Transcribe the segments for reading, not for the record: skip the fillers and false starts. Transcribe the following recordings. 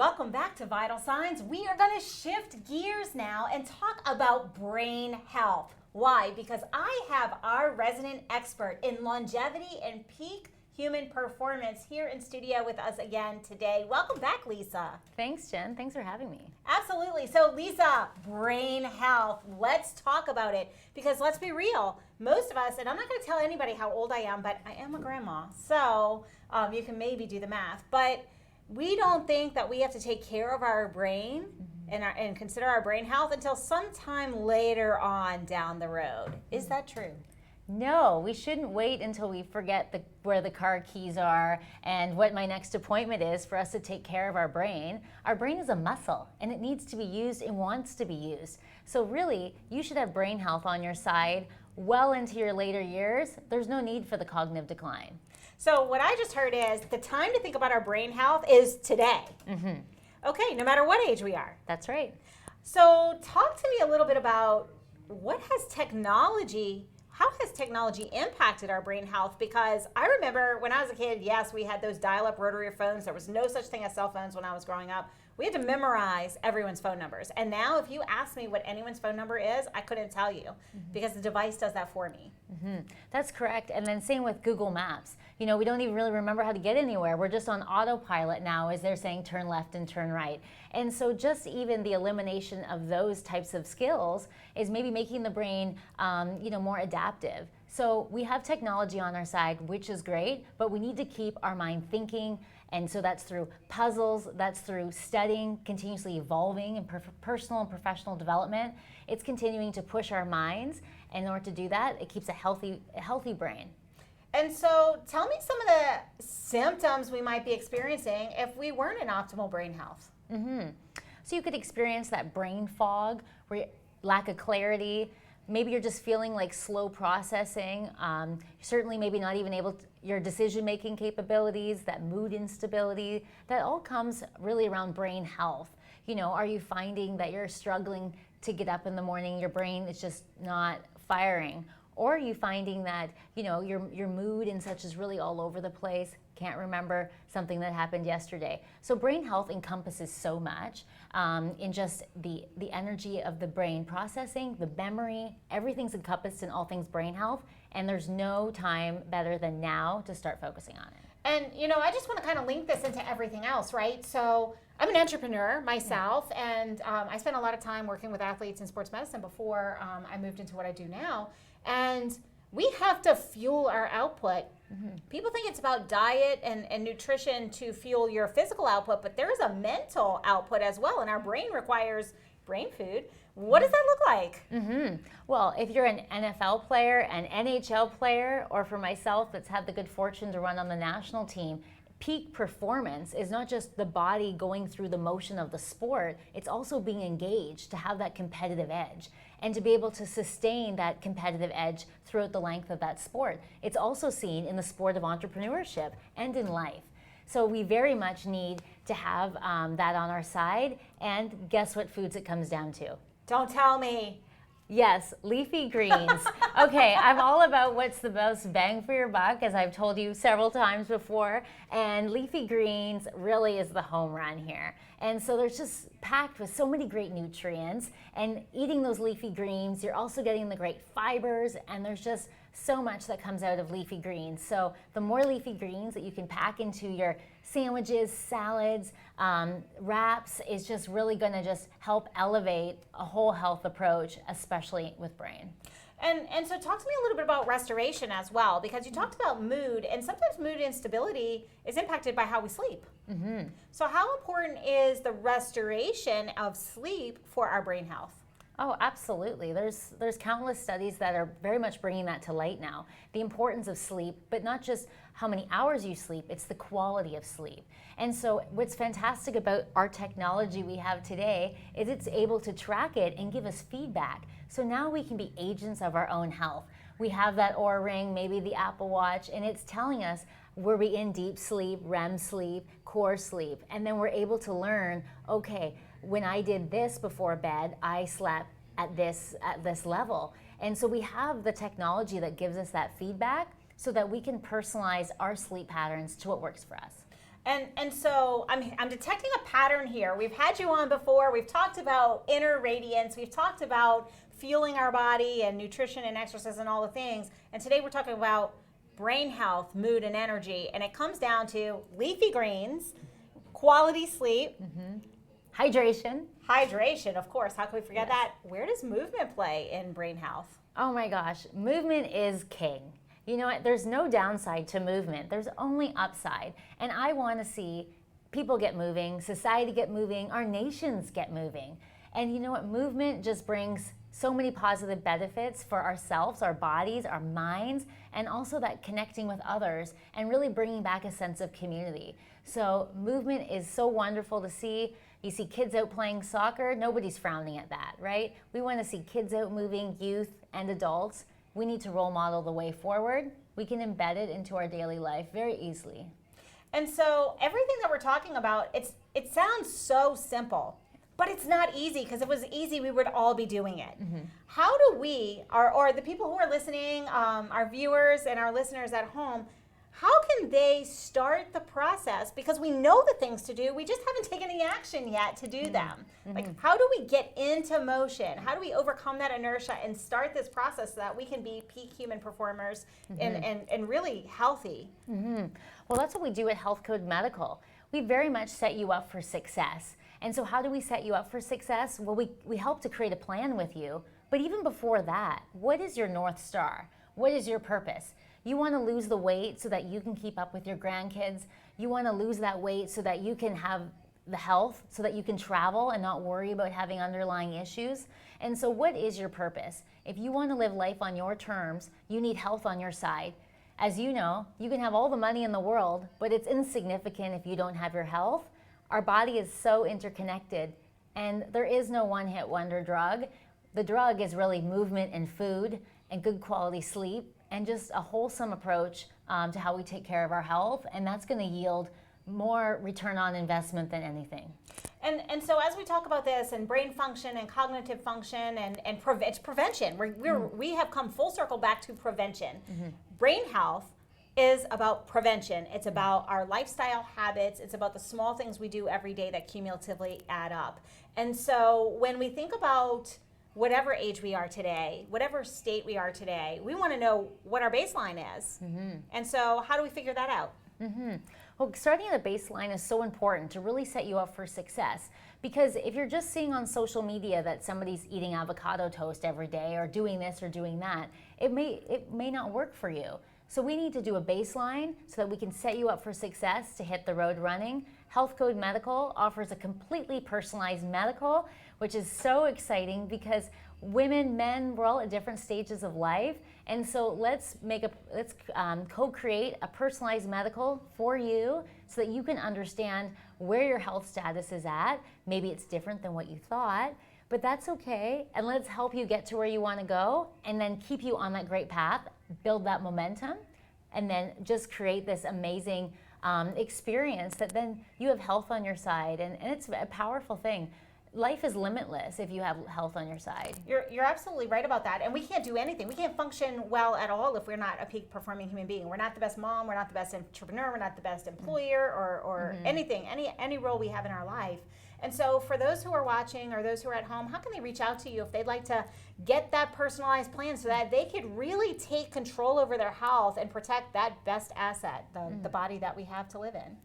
Welcome back to Vital Signs. We are going to shift gears now and talk about brain health. Why? Because I have our resident expert in longevity and peak human performance here in studio with us again today. Welcome back, Lisa. Thanks, Jen. Thanks for having me. Absolutely. So, Lisa, brain health. Let's talk about it because let's be real. Most of us, and I'm not going to tell anybody how old I am, but I am a grandma. So, you can maybe do the math. But we don't think that we have to take care of our brain and consider our brain health until sometime later on down the road. Is that true? No, we shouldn't wait until we forget where the car keys are and what my next appointment is for us to take care of our brain. Our brain is a muscle and it needs to be used and wants to be used. So really, you should have brain health on your side well into your later years. There's no need for the cognitive decline. So what I just heard is the time to think about our brain health is today. Okay, no matter what age we are. That's right. So talk to me a little bit about how has technology impacted our brain health? Because I remember when I was a kid, yes, we had those dial-up rotary phones. There was no such thing as cell phones when I was growing up. We had to memorize everyone's phone numbers. And now if you ask me what anyone's phone number is, I couldn't tell you because the device does that for me. That's correct. And then same with Google Maps. You know, we don't even really remember how to get anywhere. We're just on autopilot now as they're saying turn left and turn right. And so just even the elimination of those types of skills is maybe making the brain, more adaptive. So we have technology on our side, which is great, but we need to keep our mind thinking. And so that's through puzzles, that's through studying, continuously evolving in personal and professional development. It's continuing to push our minds. And in order to do that, it keeps a healthy brain. And so tell me some of the symptoms we might be experiencing if we weren't in optimal brain health. So you could experience that brain fog, lack of clarity. Maybe you're just feeling like slow processing. Certainly maybe not even able to, your decision-making capabilities, that mood instability, that all comes really around brain health. You know, are you finding that you're struggling to get up in the morning, your brain is just not firing? Or are you finding that, you know, your mood and such is really all over the place, can't remember something that happened yesterday? So brain health encompasses so much in just the energy of the brain processing, the memory, everything's encompassed in all things brain health, and there's no time better than now to start focusing on it. And, you know, I just want to kind of link this into everything else, right? So I'm an entrepreneur myself, and I spent a lot of time working with athletes in sports medicine before I moved into what I do now. And we have to fuel our output. People think it's about diet and nutrition to fuel your physical output, but there's a mental output as well, and our brain requires brain food. What does that look like? Well, if you're an NFL player, an NHL player, or for myself that's had the good fortune to run on the national team, peak performance is not just the body going through the motion of the sport, it's also being engaged to have that competitive edge and to be able to sustain that competitive edge throughout the length of that sport. It's also seen in the sport of entrepreneurship and in life. So we very much need to have that on our side. And guess what foods it comes down to? Don't tell me. Yes, leafy greens. Okay, I'm all about what's the most bang for your buck, as I've told you several times before, and leafy greens really is the home run here. And so there's just packed with so many great nutrients, and eating those leafy greens, you're also getting the great fibers, and there's just so much that comes out of leafy greens. So the more leafy greens that you can pack into your sandwiches, salads, wraps is just really going to just help elevate a whole health approach, especially with brain. And so talk to me a little bit about restoration as well, because you talked about mood, and sometimes mood instability is impacted by how we sleep. So how important is the restoration of sleep for our brain health? Oh, absolutely. There's countless studies that are very much bringing that to light now. The importance of sleep, but not just how many hours you sleep, it's the quality of sleep. And so what's fantastic about our technology we have today is it's able to track it and give us feedback. So now we can be agents of our own health. We have that Oura Ring, maybe the Apple Watch, and it's telling us, were we in deep sleep, REM sleep, core sleep? And then we're able to learn, okay, when I did this before bed, I slept at this level. And so we have the technology that gives us that feedback so that we can personalize our sleep patterns to what works for us. And so I'm detecting a pattern here. We've had you on before. We've talked about inner radiance. We've talked about fueling our body and nutrition and exercise and all the things. And today we're talking about brain health, mood, and energy. And it comes down to leafy greens, quality sleep, hydration, of course. How can we forget that? Where does movement play in brain health? Oh my gosh, movement is king. You know what? There's no downside to movement. There's only upside. And I want to see people get moving, society get moving, our nations get moving. And you know what? Movement just brings so many positive benefits for ourselves, our bodies, our minds, and also that connecting with others and really bringing back a sense of community. So movement is so wonderful to see. You see kids out playing soccer, nobody's frowning at that, right? We want to see kids out moving, youth and adults. We need to role model the way forward. We can embed it into our daily life very easily. And so everything that we're talking about, it sounds so simple, but it's not easy, because if it was easy, we would all be doing it. How do we, or the people who are listening, our viewers and our listeners at home, how can they start the process? Because we know the things to do, we just haven't taken any action yet to do them. Like, how do we get into motion? How do we overcome that inertia and start this process so that we can be peak human performers and really healthy? Well, that's what we do at Health Code Medical. We very much set you up for success. And so how do we set you up for success? Well, we help to create a plan with you. But even before that, what is your North Star? What is your purpose? You want to lose the weight so that you can keep up with your grandkids. You want to lose that weight so that you can have the health, so that you can travel and not worry about having underlying issues. And so what is your purpose? If you want to live life on your terms, you need health on your side. As you know, you can have all the money in the world, but it's insignificant if you don't have your health. Our body is so interconnected, and there is no one-hit wonder drug. The drug is really movement and food and good quality sleep and just a wholesome approach to how we take care of our health, and that's going to yield more return on investment than anything. And so as we talk about this and brain function and cognitive function and it's prevention, we have come full circle back to prevention. Brain health is about prevention. It's about our lifestyle habits. It's about the small things we do every day that cumulatively add up. And so when we think about whatever age we are today, whatever state we are today, we want to know what our baseline is. And so how do we figure that out? Well, starting at a baseline is so important to really set you up for success, because if you're just seeing on social media that somebody's eating avocado toast every day or doing this or doing that, it may not work for you. So we need to do a baseline so that we can set you up for success to hit the road running. Health Code Medical offers a completely personalized medical, which is so exciting because women, men, we're all at different stages of life. And so let's co-create a personalized medical for you so that you can understand where your health status is at. Maybe it's different than what you thought, but that's okay. And let's help you get to where you want to go and then keep you on that great path, build that momentum, and then just create this amazing experience that then you have health on your side. And it's a powerful thing. Life is limitless if you have health on your side. You're absolutely right about that. And we can't do anything. We can't function well at all if we're not a peak performing human being. We're not the best mom. We're not the best entrepreneur. We're not the best employer or anything, any role we have in our life. And so for those who are watching or those who are at home, how can they reach out to you if they'd like to get that personalized plan so that they could really take control over their health and protect that best asset, the body that we have to live in?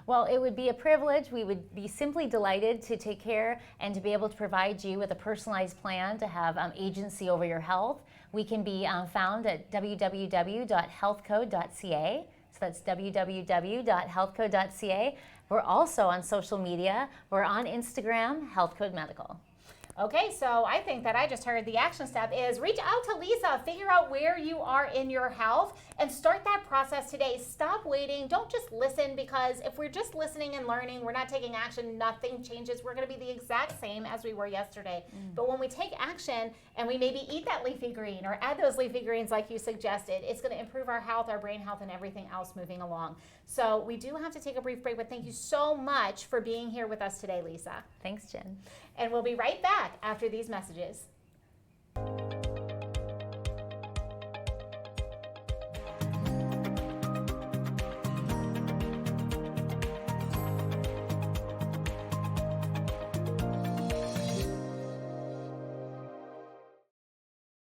Well, it would be a privilege. We would be simply delighted to take care and to be able to provide you with a personalized plan to have agency over your health. We can be found at www.healthcode.ca. So that's www.healthcode.ca. We're also on social media. We're on Instagram, Health Code Medical. Okay, so I think that I just heard the action step is reach out to Lisa, figure out where you are in your health, and start that process today. Stop waiting. Don't just listen, because if we're just listening and learning, we're not taking action, nothing changes. We're going to be the exact same as we were yesterday. But when we take action and we maybe eat that leafy green or add those leafy greens like you suggested, it's going to improve our health, our brain health, and everything else moving along. So we do have to take a brief break, but thank you so much for being here with us today, Lisa. Thanks, Jen. And we'll be right back after these messages.